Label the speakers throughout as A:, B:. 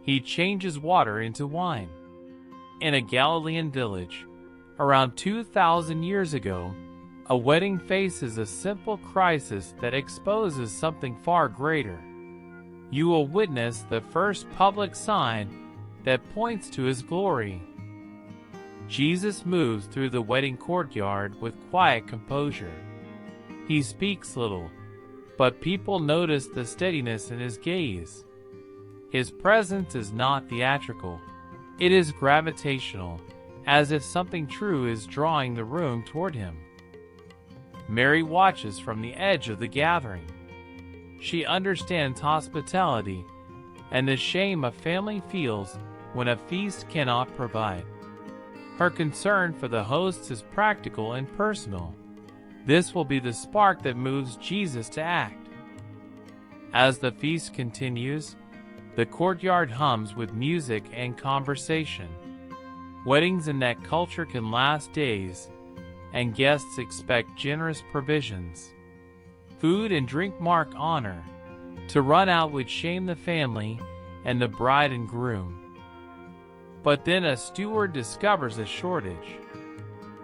A: He changes water into wine. In a Galilean village, around 2,000 years ago, a wedding faces a simple crisis that exposes something far greater. You will witness the first public sign that points to his glory. Jesus moves through the wedding courtyard with quiet composure. He speaks little, but people notice the steadiness in his gaze. His presence is not theatrical. It is gravitational, as if something true is drawing the room toward him. Mary watches from the edge of the gathering. She understands hospitality and the shame a family feels when a feast cannot provide. Her concern for the hosts is practical and personal. This will be the spark that moves Jesus to act. As the feast continues, the courtyard hums with music and conversation. Weddings in that culture can last days, and guests expect generous provisions. Food and drink mark honor. To run out would shame the family and the bride and groom. But then a steward discovers a shortage.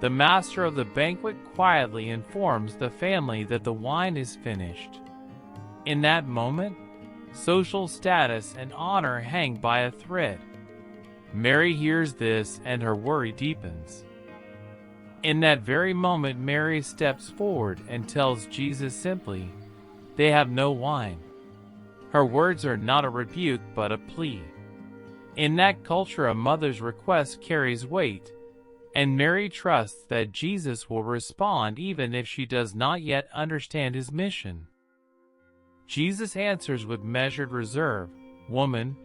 A: The master of the banquet quietly informs the family that the wine is finished. In that moment, social status and honor hang by a thread. Mary hears this and her worry deepens. In that very moment, Mary steps forward and tells Jesus simply, "They have no wine." Her words are not a rebuke but a plea. In that culture, a mother's request carries weight, and Mary trusts that Jesus will respond even if she does not yet understand his mission. Jesus answers with measured reserve, "Woman,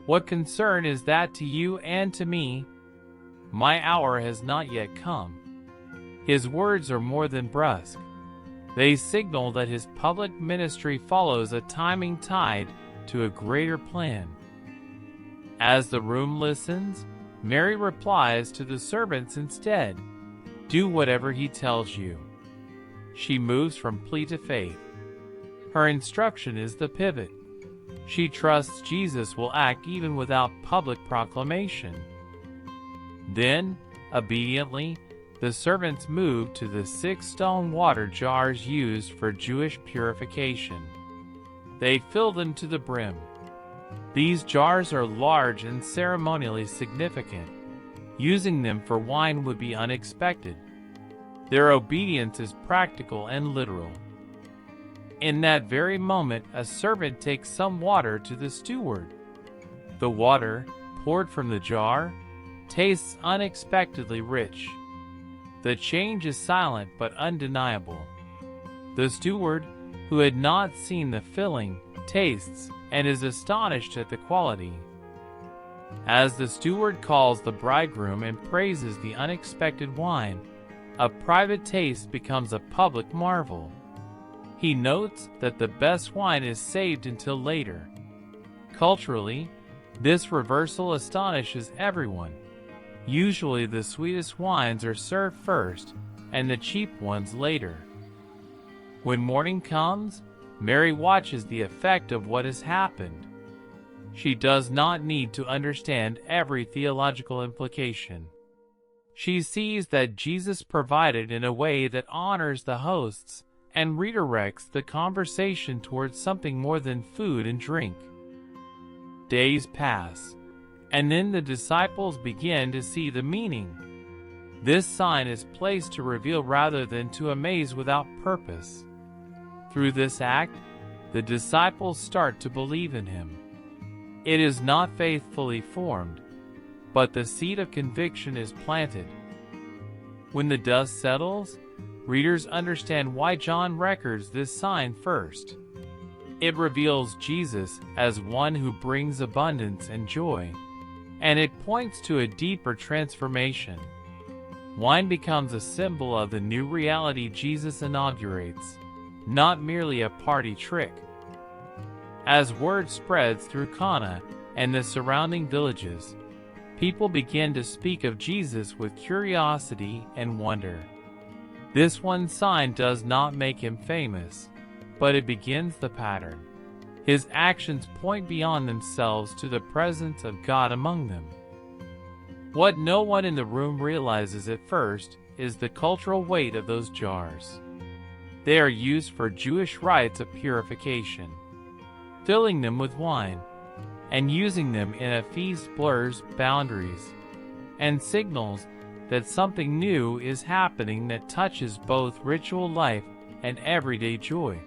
A: what concern is that to you and to me? My hour has not yet come." His words are more than brusque. They signal that his public ministry follows a timing tied to a greater plan. As the room listens, Mary replies to the servants instead, "Do whatever he tells you." She moves from plea to faith. Her instruction is the pivot. She trusts Jesus will act even without public proclamation. Then, obediently, the servants moved to the 6 stone water jars used for Jewish purification. They filled them to the brim. These jars are large and ceremonially significant. Using them for wine would be unexpected. Their obedience is practical and literal. In that very moment, a servant takes some water to the steward. The water, poured from the jar, tastes unexpectedly rich. The change is silent but undeniable. The steward, who had not seen the filling, tastes and is astonished at the quality. As the steward calls the bridegroom and praises the unexpected wine, a private taste becomes a public marvel. He notes that the best wine is saved until later. Culturally, this reversal astonishes everyone. Usually the sweetest wines are served first and the cheap ones later. When morning comes, Mary watches the effect of what has happened. She does not need to understand every theological implication. She sees that Jesus provided in a way that honors the hosts and redirects the conversation towards something more than food and drink. Days pass, and then the disciples begin to see the meaning. This sign is placed to reveal rather than to amaze without purpose. Through this act, the disciples start to believe in him. It is not faith fully formed, but the seed of conviction is planted. When the dust settles, readers understand why John records this sign first. It reveals Jesus as one who brings abundance and joy, and it points to a deeper transformation. Wine becomes a symbol of the new reality Jesus inaugurates, not merely a party trick. As word spreads through Cana and the surrounding villages, people begin to speak of Jesus with curiosity and wonder. This one sign does not make him famous, but it begins the pattern. His actions point beyond themselves to the presence of God among them. What no one in the room realizes at first is the cultural weight of those jars. They are used for Jewish rites of purification. Filling them with wine and using them in a feast blurs boundaries and signals that something new is happening that touches both ritual life and everyday joy.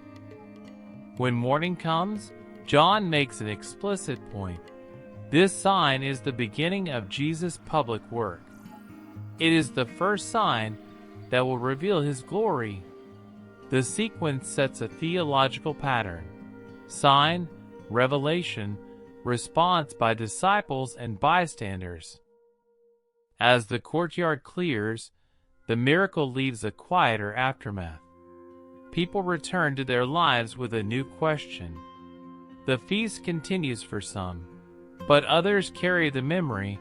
A: When morning comes, John makes an explicit point. This sign is the beginning of Jesus' public work. It is the first sign that will reveal his glory. The sequence sets a theological pattern: sign, revelation, response by disciples and bystanders. As the courtyard clears, the miracle leaves a quieter aftermath. People return to their lives with a new question. The feast continues for some, but others carry the memory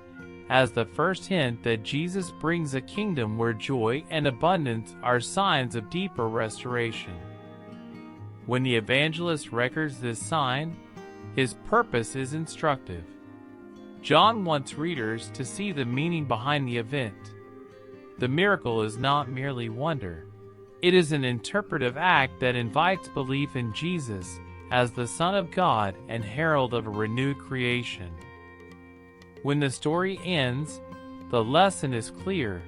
A: as the first hint that Jesus brings a kingdom where joy and abundance are signs of deeper restoration. When the evangelist records this sign, his purpose is instructive. John wants readers to see the meaning behind the event. The miracle is not merely wonder. It is an interpretive act that invites belief in Jesus as the Son of God and herald of a renewed creation. When the story ends, the lesson is clear.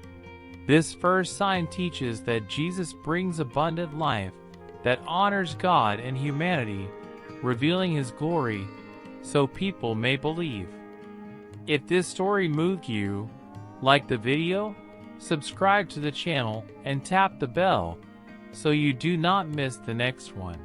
A: This first sign teaches that Jesus brings abundant life that honors God and humanity, revealing his glory so people may believe. If this story moved you, like the video, subscribe to the channel, and tap the bell so you do not miss the next one.